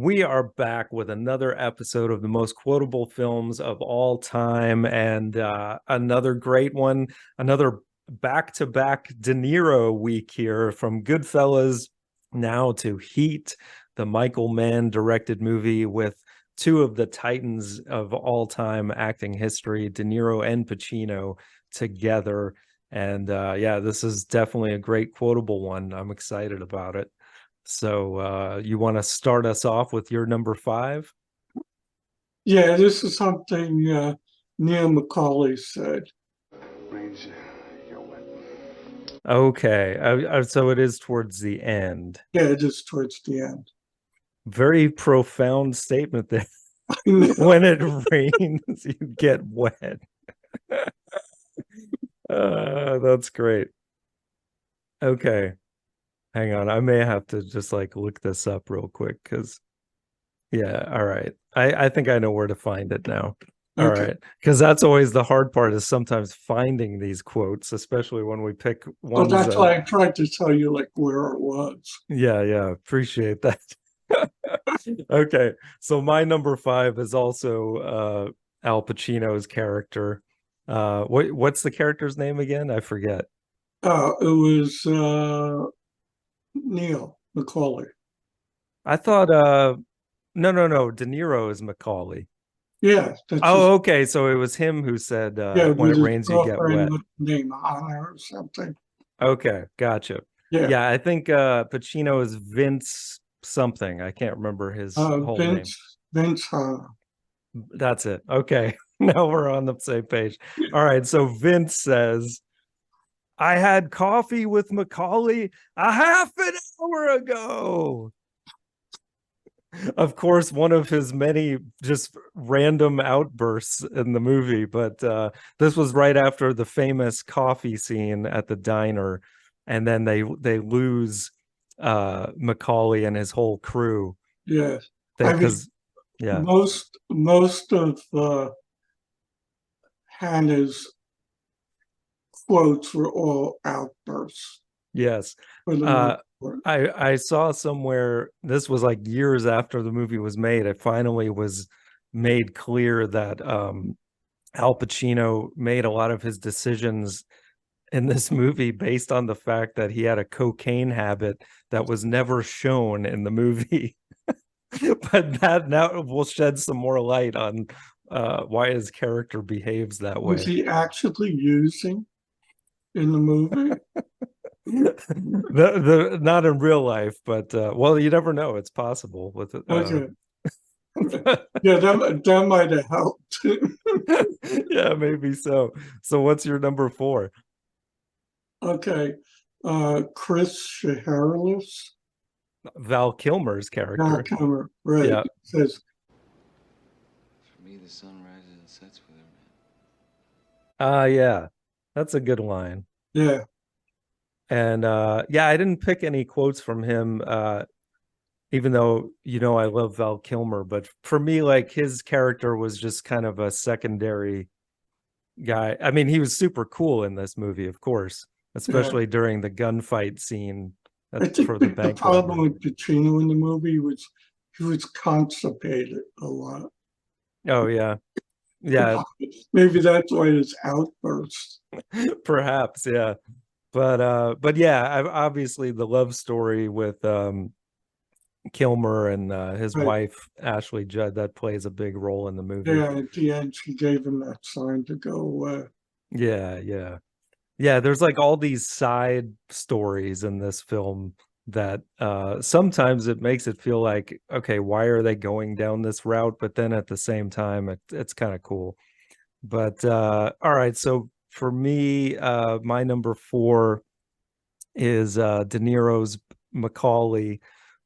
We are back with another episode of the most quotable films of all time, and another great one, another back-to-back De Niro week here, from Goodfellas now to Heat, the Michael Mann directed movie with two of the titans of all-time acting history, De Niro and Pacino, together. And yeah, this is definitely a great quotable one. I'm excited about it. So you want to start us off with your number five? Yeah, this is something Neil McCauley said. Range, you're wet. Okay, so it is towards the end. Yeah, just towards the end. Very profound statement there. I know. When it rains, you get wet. That's great. Okay, hang on. I may have to just like look this up real quick because, yeah, all right. I think I know where to find it now. All Okay. right. Because that's always the hard part, is sometimes finding these quotes, especially when we pick Well, ones. that's why I tried to tell you like where it was. Yeah. Appreciate that. Okay. So my number five is also Al Pacino's character. What's the character's name again? I forget. It was Neil McCauley. I thought no. De Niro is Macaulay. Yeah, that's his. Oh, okay. So it was him who said Yeah, when with it his rains you get girlfriend wet. with the name Anna or something. Okay, gotcha. Yeah, Yeah, I think Pacino is Vince something. I can't remember his whole name. Vince Hanna. That's it. Okay. Now we're on the same page. All right. So Vince says, I had coffee with Macaulay a half an hour ago. Of course, one of his many just random outbursts in the movie, but this was right after the famous coffee scene at the diner, and then they lose Macaulay and his whole crew. Yeah, They I mean because yeah, most of Hannah's quotes were all outbursts yes. for the most Uh part. I saw somewhere, this was like years after the movie was made, it finally was made clear that Al Pacino made a lot of his decisions in this movie based on the fact that he had a cocaine habit that was never shown in the movie. But that now will shed some more light on why his character behaves that Was way. he actually using in the movie? The not in real life, but well, you never know. It's possible with Okay. Yeah, that might have helped. yeah, maybe so. So what's your number four? Okay. Chris Shaharlis, Val Kilmer's Val character. Kilmer, right, Yeah. says, For me, the sun rises and sets with her, man. Yeah. That's a good line. yeah, And yeah, I didn't pick any quotes from him, even though I love Val Kilmer, but for me, like, his character was just kind of a secondary guy. I mean, he was super cool in this movie, of course, yeah. especially during the gunfight scene I for think the the bank problem robbery. with Pacino in the movie was he was constipated a lot. Oh yeah. Yeah, Maybe that's why his outbursts. perhaps, yeah. But yeah, obviously the love story with Kilmer and his Right. wife Ashley Judd, that plays a big role in the movie. Yeah, at the end, she gave him that sign to go away. Yeah, there's like all these side stories in this film that sometimes it makes it feel like, okay, why are they going down this route? But then at the same time, it's kind of cool. But all right, so for me, my number four is De Niro's Macaulay,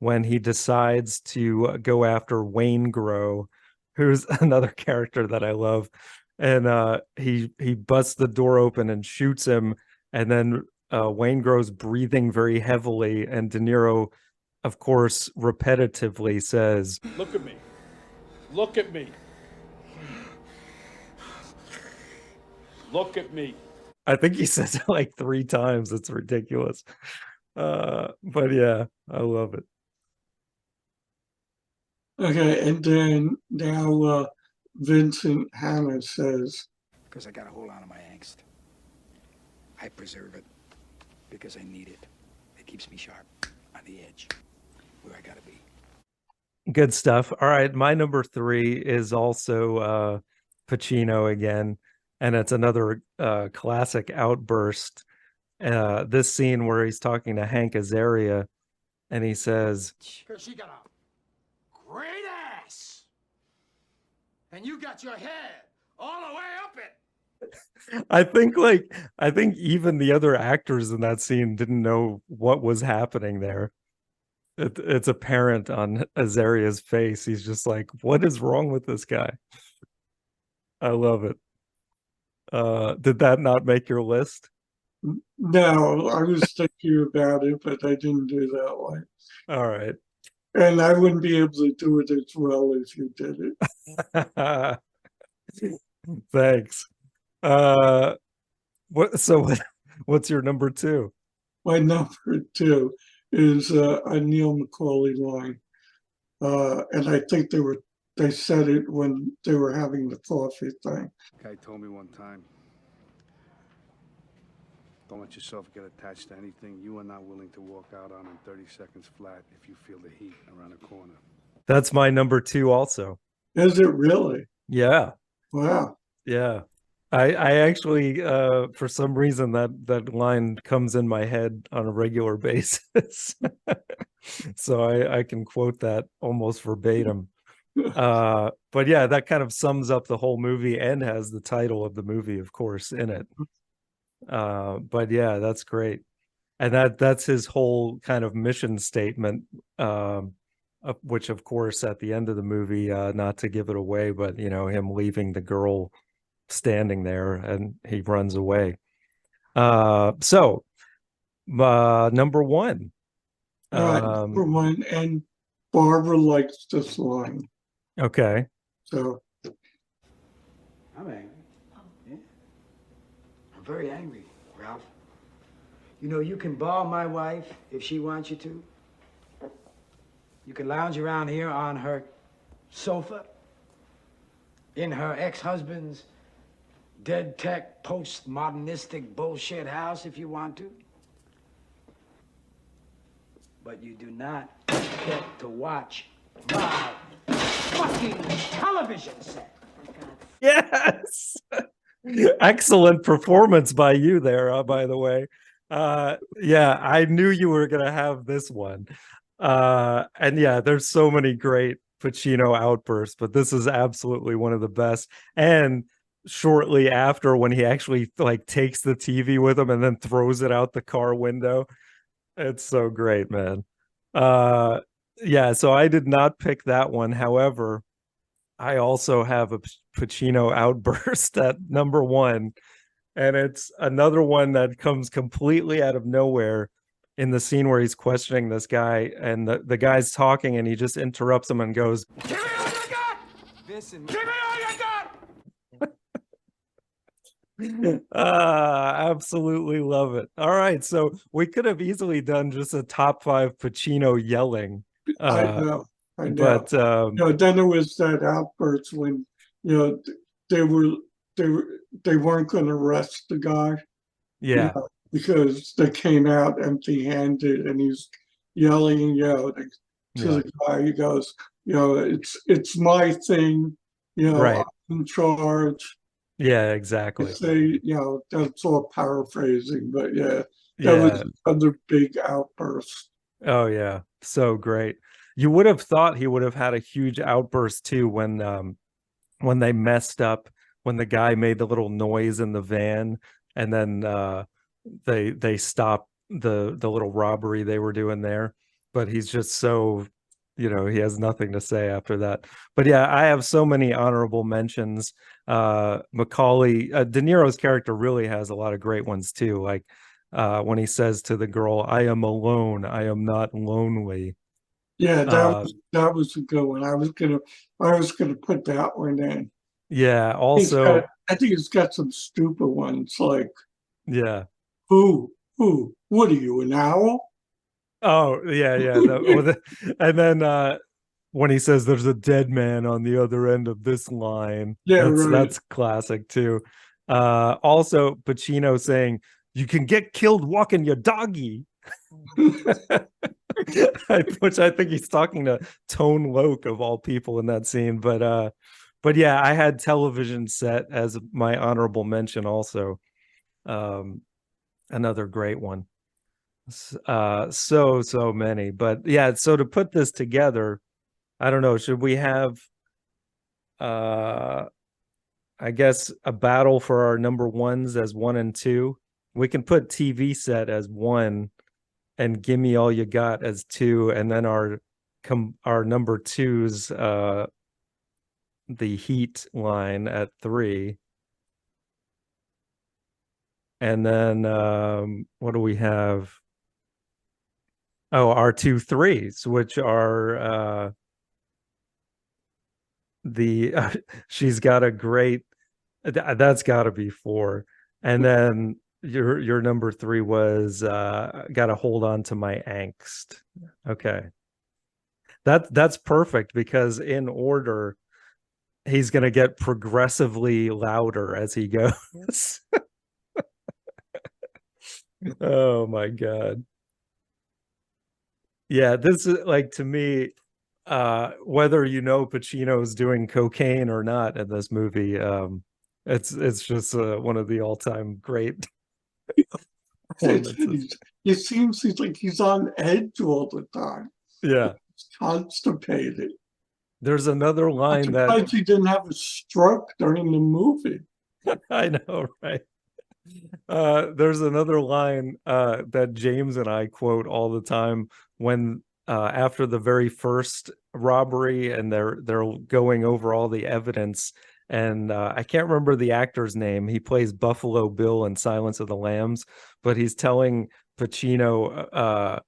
when he decides to go after Wayne Grow, who's another character that I love. And he busts the door open and shoots him, and then Wayne Grow's breathing very heavily, and De Niro, of course, repetitively says, Look at me. Look at me. Look at me. I think he says it like three times. It's ridiculous. But yeah, I love it. Okay, and then now Vincent Hanna says, Because I got to hold on to my angst. I preserve it because I need it. It keeps me sharp, on the edge, where I got to be. Good stuff. All right, my number 3 is also Pacino again, and it's another classic outburst. This scene where he's talking to Hank Azaria, and he says, She got a great ass. And you got your head all the way up it. I think even the other actors in that scene didn't know what was happening there. It's apparent on Azaria's face. He's just like, what is wrong with this guy? I love it. Did that not make your list? no, I was thinking about it, but I didn't do that one. All right. And I wouldn't be able to do it as well as you did it. Thanks. What's your number 2? My number 2 is a Neil Macaulay line. And I think they said it when they were having the coffee thing. Guy told me one time, don't let yourself get attached to anything you are not willing to walk out on in 30 seconds flat if you feel the heat around the corner. That's my number 2 also. Is it really? Yeah. Wow. Yeah. I actually for some reason that line comes in my head on a regular basis. So I can quote that almost verbatim. But yeah, that kind of sums up the whole movie and has the title of the movie, of course, in it. But yeah, that's great. And that's his whole kind of mission statement, which of course at the end of the movie, not to give it away, but him leaving the girl standing there and he runs away. So number 1. Number 1, and Barbara likes this line. Okay. So I'm angry. Yeah. I'm very angry, Ralph. You know, you can ball my wife if she wants you to. You can lounge around here on her sofa in her ex-husband's dead tech post-modernistic bullshit house if you want to. But you do not get to watch my fucking television set. Yes. Excellent performance by you there, by the way. Yeah, I knew you were gonna have this one. And yeah, there's so many great Pacino outbursts, but this is absolutely one of the best. And shortly after, when he actually like takes the TV with him and then throws it out the car window, it's so great, man. Yeah, so I did not pick that one. However, I also have a Pacino outburst at number 1, and it's another one that comes completely out of nowhere in the scene where he's questioning this guy, and the guy's talking, and he just interrupts him and goes, Give me all you got! Listen, give me all you got! absolutely love it. All right, so we could have easily done just a top 5 Pacino yelling. I know. But then there was that outburst when they weren't going to arrest the guy. Yeah. Because they came out empty-handed, and he's yelling, to the guy. He goes, it's my thing. Right. I'm in charge. Yeah, exactly. Say, that's all paraphrasing, but that was another big outburst. Oh yeah, so great. You would have thought he would have had a huge outburst too when they messed up, when the guy made the little noise in the van, and then they stopped the little robbery they were doing there. But he's just so, he has nothing to say after that. But yeah, I have so many honorable mentions. Macaulay, De Niro's character really has a lot of great ones too. Like when he says to the girl, "I am alone. I am not lonely." Yeah, that was a good one. I was gonna put that one in. Yeah. Also, I think it's got some stupid ones like, yeah. Who? What are you, an owl? Oh yeah. And then when he says there's a dead man on the other end of this line. Yeah, That's right. that's classic too. Also Pacino saying, "You can get killed walking your doggy." Which I think he's talking to Tone Loc of all people in that scene. But yeah, I had television set as my honorable mention also. Um, another great one. So many. But yeah, so to put this together, I don't know, should we have uh I guess a battle for our number ones as 1 and 2? We can put TV set as 1 and Give Me All You Got as 2, and then our number 2s, the Heat line at 3. And then what do we have? Oh, our 2 3s, which are the she's got a great, that's got to be 4. And then your number 3 was gotta hold on to my angst. Okay, that's perfect, because in order he's gonna get progressively louder as he goes. Oh my god. Yeah, this is like, to me, whether you know Pacino's doing cocaine or not in this movie, it's just one of the all-time great performances. It seems like he's on edge all the time. Yeah. He's constipated. There's another I'm line that surprised he didn't have a stroke during the movie. I know, right? There's another line that James and I quote all the time when after the very first robbery, and they're going over all the evidence, and I can't remember the actor's name. He plays Buffalo Bill in Silence of the Lambs, but he's telling Pacino,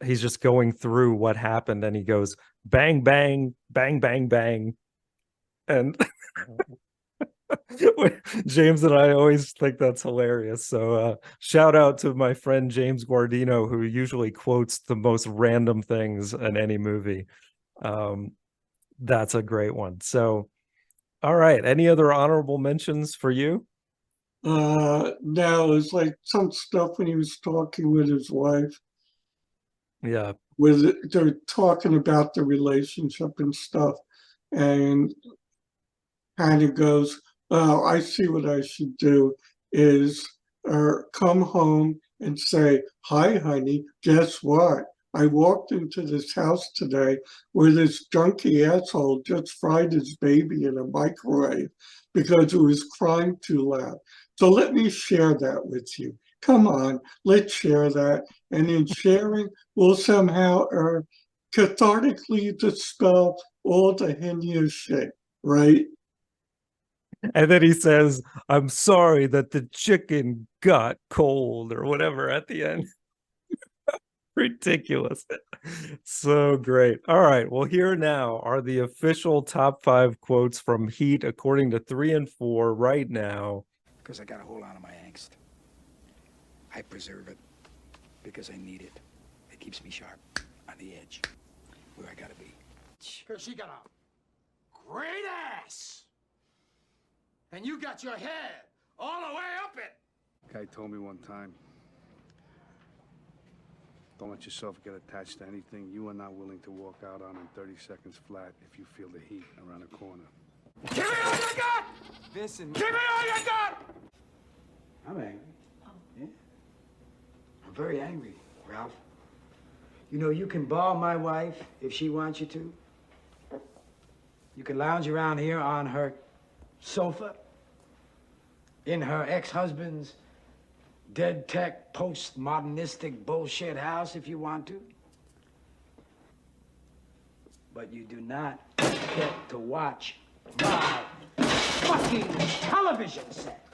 he's just going through what happened, and he goes bang bang bang bang bang, and James and I always think that's hilarious. So shout out to my friend James Guardino, who usually quotes the most random things in any movie. That's a great one. So, all right. Any other honorable mentions for you? Now it's like some stuff when he was talking with his wife, Yeah. they're talking about the relationship and stuff, and kind of goes, "Oh, I see what I should do is come home and say, 'Hi, honey, guess what? I walked into this house today where this junky asshole just fried his baby in a microwave because it was crying too loud. So let me share that with you. Come on, let's share that. And in sharing, we'll somehow cathartically dispel all the hideous shit, right?'" And then he says, "I'm sorry that the chicken got cold," or whatever at the end. Ridiculous. So great. All right. Well, here now are the official top 5 quotes from Heat according to 3 and 4 right now. Because I got to hold on to my angst. I preserve it because I need it. It keeps me sharp, on the edge, where I got to be. Because she got a great ass. And you got your head all the way up it. Guy told me one time, don't let yourself get attached to anything you are not willing to walk out on in 30 seconds flat if you feel the heat around the corner. Give me all you got! Listen. Give me all you got! I'm angry. Yeah. I'm very angry, Ralph. You know, you can ball my wife if she wants you to. You can lounge around here on her sofa in her ex-husband's dead tech post-modernistic bullshit house if you want to. But you do not get to watch my fucking television set.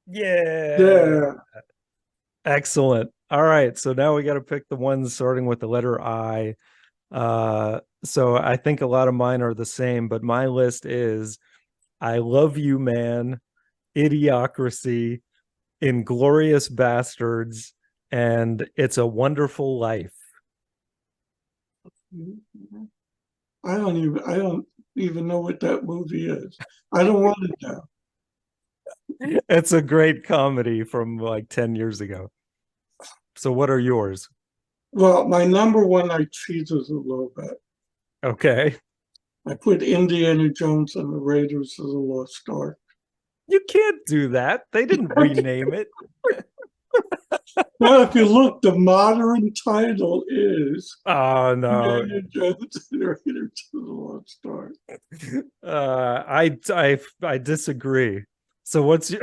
Yeah. Yeah. Excellent. All right. So now we got to pick the ones starting with the letter I. So I think a lot of mine are the same, but my list is I Love You, Man, Idiocracy, Inglorious Bastards, and It's a Wonderful Life. I don't even know what that movie is. I don't want to know. It's a great comedy from like 10 years ago. So what are yours? Well, my number one, I cheated a little bit. Okay. I put Indiana Jones and the Raiders of the Lost Ark. You can't do that. They didn't rename it. Well, if you look, the modern title is Oh no. Indiana Jones and the Raiders of the Lost Ark. I disagree. So what's your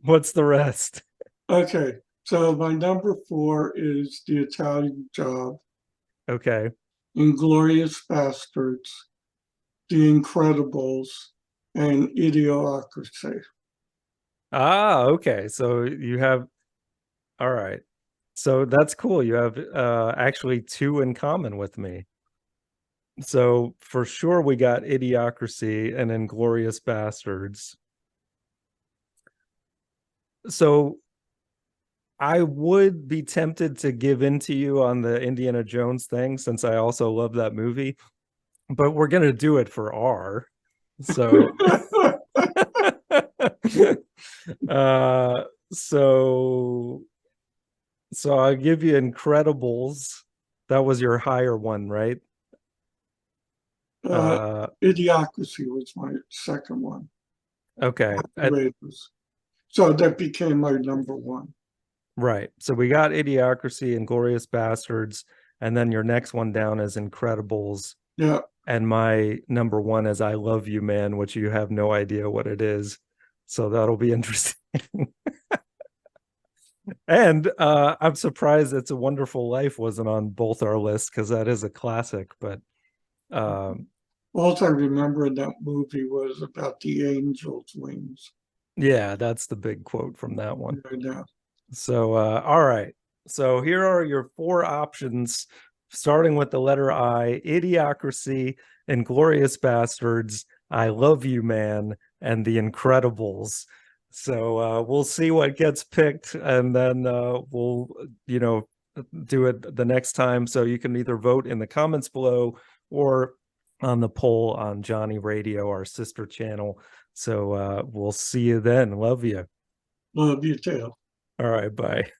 what's the rest? Okay, so my number four is The Italian Job, Okay. Inglorious Bastards, The Incredibles, and Idiocracy. Ah, okay. So you have all right. So that's cool. You have actually two in common with me. So for sure we got Idiocracy and Inglorious Bastards. So I would be tempted to give in to you on the Indiana Jones thing since I also love that movie, but we're gonna do it for R. So uh so so I'll give you Incredibles. That was your higher one, right? Idiocracy was my second one. Okay. Raiders. So that became my number one. Right. So we got Idiocracy and Glorious Bastards, and then your next one down is Incredibles. Yeah. And my number one is I Love You Man, which you have no idea what it is. So that'll be interesting. And I'm surprised It's a Wonderful Life wasn't on both our lists because that is a classic. But all I remember in that movie was about the angel's wings. yeah, that's the big quote from that one. Yeah. So, all right. So here are your four options, starting with the letter I: Idiocracy, Inglorious Bastards, I Love You Man, and The Incredibles. So we'll see what gets picked, and then we'll, do it the next time. So you can either vote in the comments below or on the poll on Johnny Radio, our sister channel. So we'll see you then. Love you. Love you too. All right, bye.